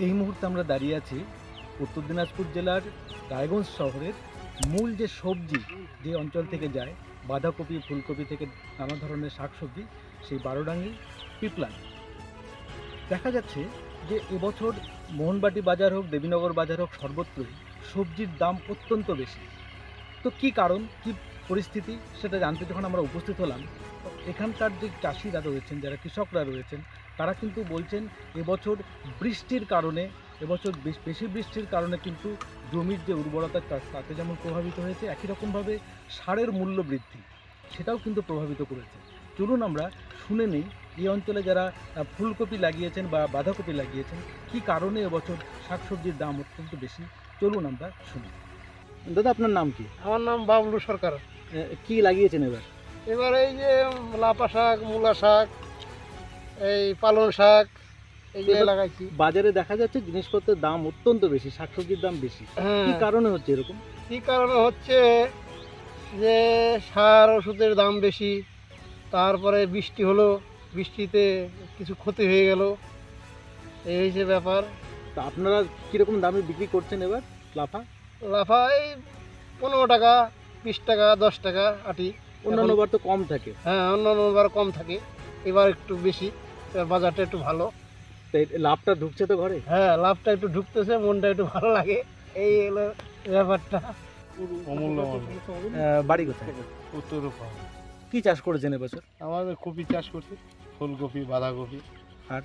এই মুহূর্তে আমরা দাঁড়িয়ে আছি উত্তর দিনাজপুর জেলার রায়গঞ্জ শহরের মূল যে সবজি যে অঞ্চল থেকে যায়, বাঁধাকপি, ফুলকপি থেকে নানা ধরনের শাকসবজি, সেই বারোডাঙ্গি পিপলান। দেখা যাচ্ছে যে এবছর মোহনবাটি বাজার হোক, দেবীনগর বাজার হোক, সর্বত্রই সবজির দাম অত্যন্ত বেশি। তো কী কারণ, কী পরিস্থিতি, সেটা জানতে যখন আমরা উপস্থিত হলাম, তো এখানকার যে চাষিরা রয়েছেন, যারা কৃষকরা রয়েছেন, তারা কিন্তু বলছেন এবছর বৃষ্টির কারণে, এবছর বেশি বৃষ্টির কারণে কিন্তু জমির যে উর্বরতা তাতে যেমন প্রভাবিত হয়েছে, একই রকমভাবে সারের মূল্য বৃদ্ধি সেটাও কিন্তু প্রভাবিত করেছে। চলুন আমরা শুনে নিই এই অঞ্চলে যারা ফুলকপি লাগিয়েছেন বা বাঁধাকপি লাগিয়েছেন, কী কারণে এবছর শাকসবজির দাম অত্যন্ত বেশি। চলুন আমরা শুনি। দাদা, আপনার নাম কি? আমার নাম বাবলু সরকার। কি লাগিয়েছেন এবার? এবার এই যে লাপা শাক, মূলা শাক, এই পালং শাক এইগুলো লাগাইছি। বাজারে দেখা যাচ্ছে জিনিসপত্রের দাম অত্যন্ত বেশি, শাকসবজির দাম বেশি। কি কারণে হচ্ছে এরকম? কি কারণে হচ্ছে যে সার ওষুধের দাম বেশি, তারপরে বৃষ্টি হলো, বৃষ্টিতে কিছু ক্ষতি হয়ে গেল, এই হয়েছে ব্যাপার। তা আপনারা কীরকম দামে বিক্রি করছেন এবার লাফা? লাফা এই 15 টাকা, 20 টাকা, 10 টাকা আটি। অন্যান্য বার তো কম থাকে। হ্যাঁ, অন্যান্য বার কম থাকে, এবার একটু বেশি, এবার বাজারটা একটু ভালো। তাই লাভটা ঢুকছে তো ঘরে? হ্যাঁ, লাভটা একটু ঢুকতেছে, মনটা একটু ভালো লাগে, এই হলো ব্যাপারটা। বাড়ি কোথায়? উত্তর কি চাষ করেছেন এবছর? আমাদের কপি চাষ করছি, ফুলকপি, বাঁধাকপি। আর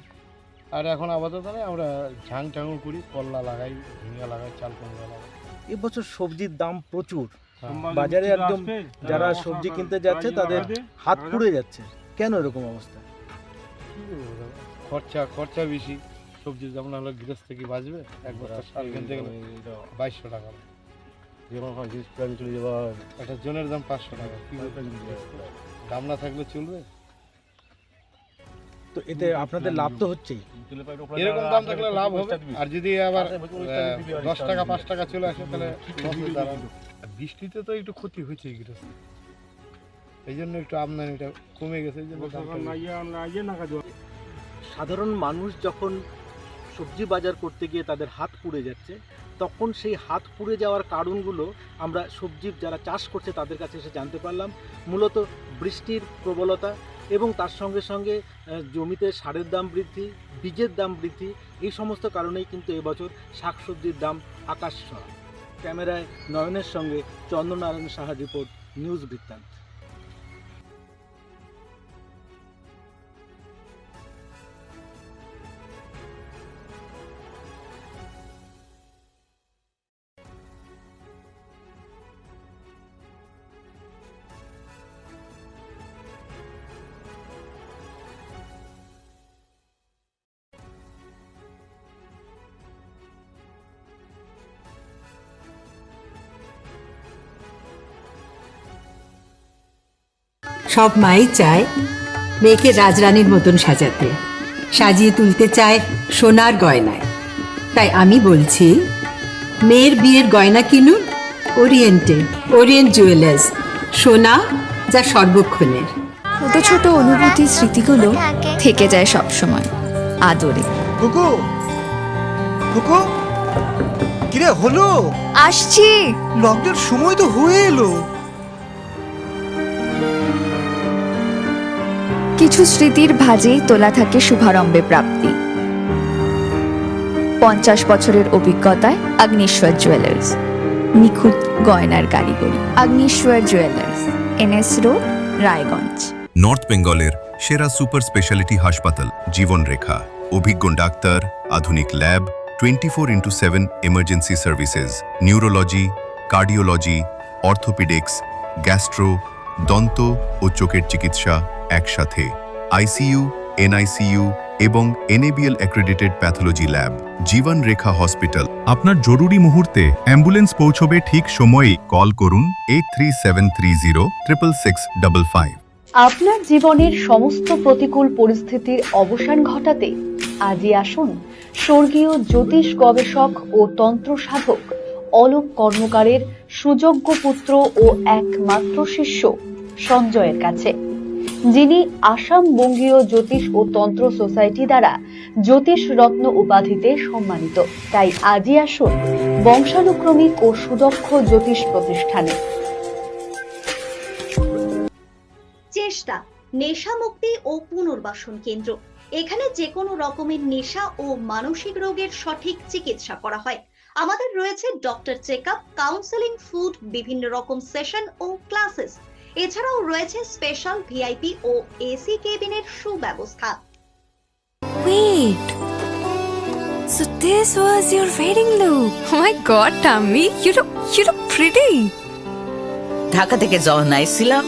আর এখন আপাতত আমরা ঝাং টাঙও করি, করলা লাগাই, ঝিঙ্গা লাগাই, চাল কুমড়া লাগাই। এবছর সবজির দাম প্রচুর, বাজারে একদম যারা সবজি কিনতে যাচ্ছে তাদের হাত পুড়ে যাচ্ছে। কেন এরকম অবস্থা? খরচা বেশি, সবজির দাম না হলে গৃহস্থ থেকে বাঁচবে। এক বস্তা সার কিনতে গেলে 2200 টাকা, একটা জনের দাম 500 টাকা। দাম না থাকলে চলবে? তো এতে আপনাদের লাভ তো হচ্ছেই। এরকম দাম থাকলে লাভ হবে, আর যদি আবার 10 টাকা 5 টাকা চলে আসে তাহলে বৃষ্টিতে তো একটু ক্ষতি হয়েছে গৃহস্থ, এই জন্য একটু আমদানিটা কমে গেছে। সাধারণ মানুষ যখন সবজি বাজার করতে গিয়ে তাদের হাত পুড়ে যাচ্ছে, তখন সেই হাত পুড়ে যাওয়ার কারণগুলো আমরা সবজি যারা চাষ করছে তাদের কাছে এসে জানতে পারলাম। মূলত বৃষ্টির প্রবলতা এবং তার সঙ্গে সঙ্গে জমিতে সারের দাম বৃদ্ধি, বীজের দাম বৃদ্ধি, এই সমস্ত কারণেই কিন্তু এবছর শাকসবজির দাম আকাশ ছোঁয়া। ক্যামেরায় নয়নের সঙ্গে চন্দ্রনারায়ণ সাহা, রিপোর্ট, নিউজ বৃত্তান্ত। সব মাই চায় মেয়েকে রাজরানীর মতন সাজাতে, সাজিয়ে তুলতে চায় সোনার গয়নায়। তাই আমি বলছি, মেয়ের বিয়ের গয়না কিনুন ওরিয়েন্ট জুয়েলার্স, সোনা যা সর্বক্ষণের। ছোট ছোট অনুভূতি, স্মৃতিগুলো থেকে যায় সব সময় আদরে। কুকু কুকু, কিরে হলো? আসছি। লকডাউন সময় তো হয়ে এলো। কিছু স্মৃতির ভাজেই তোলা থাকে শুভারম্ভে প্রাপ্তি। 50 বছরের অভিজ্ঞতায় অগ্নিশ্বর জুয়েলার্স, নিখুঁত গয়নার কারিগরি। Agnishwar jewellers, NS road, Raiganj. North বেঙ্গলের সেরা সুপার স্পেশালিটি হাসপাতাল জীবনরেখা, অভিজ্ঞ ডাক্তার, আধুনিক lab, 24x7 emergency services, neurology, cardiology, orthopaedics, gastro, দন্ত ও চোখের চিকিৎসা একসাথে, ICU, NICU এবং NABL অ্যাক্রেডিটেড প্যাথোলজি ল্যাব। জীবন রেখা হসপিটাল। আপনার জরুরি মুহূর্তে অ্যাম্বুলেন্স পৌঁছবে ঠিক সময়েই। কল করুন 8373066655। আপনার জীবনের সমস্ত প্রতিকূল পরিস্থিতির অবসান ঘটাতে আজই আসুন স্বর্গীয় জ্যোতিষ গবেষক ও তন্ত্র সাধক অলোক কর্মকারের সুযোগ্য পুত্র ও একমাত্র শিষ্য সঞ্জয়ের কাছে। যিনি আসাম বঙ্গীয় জ্যোতিষ ও তন্ত্র সোসাইটি দ্বারা জ্যোতিষ রত্ন উপাধিতে সম্মানিত। তাই আজই আসুন বংশানুক্রমিক ও সুদক্ষ জ্যোতিষ প্রতিষ্ঠানে। চেষ্টা নেশা মুক্তি ও পুনর্বাসন কেন্দ্র। এখানে যে কোনো রকমের নেশা ও মানসিক রোগের সঠিক চিকিৎসা করা হয়। আমাদের রয়েছে ডক্টর চেকআপ, কাউন্সেলিং, ফুড, বিভিন্ন রকম সেশন ও ক্লাসেস। এছাড়াও রয়েছে স্পেশাল ভিআইপি ও এসি কেবিনের সুব্যবস্থা। Wait. So this was your wedding look. Oh my god, Tammy, you look pretty. Dhaka থেকে যখন আইছিলাম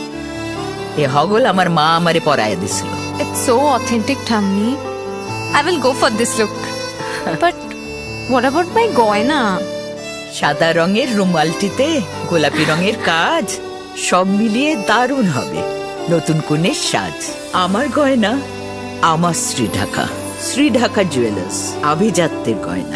এ হগল আমার মা আমারে পরায় দিছিল। It's so authentic, Tammy. I will go for this look. But what about my goina? সাদা রঙের রুমালটিতে গোলাপি রঙের কাজ, সব মিলিয়ে দারুণ হবে নতুন কনের সাজ। আমার গয়না আমার শ্রী ঢাকা জুয়েলার্স, আভিজাত্যের গয়না।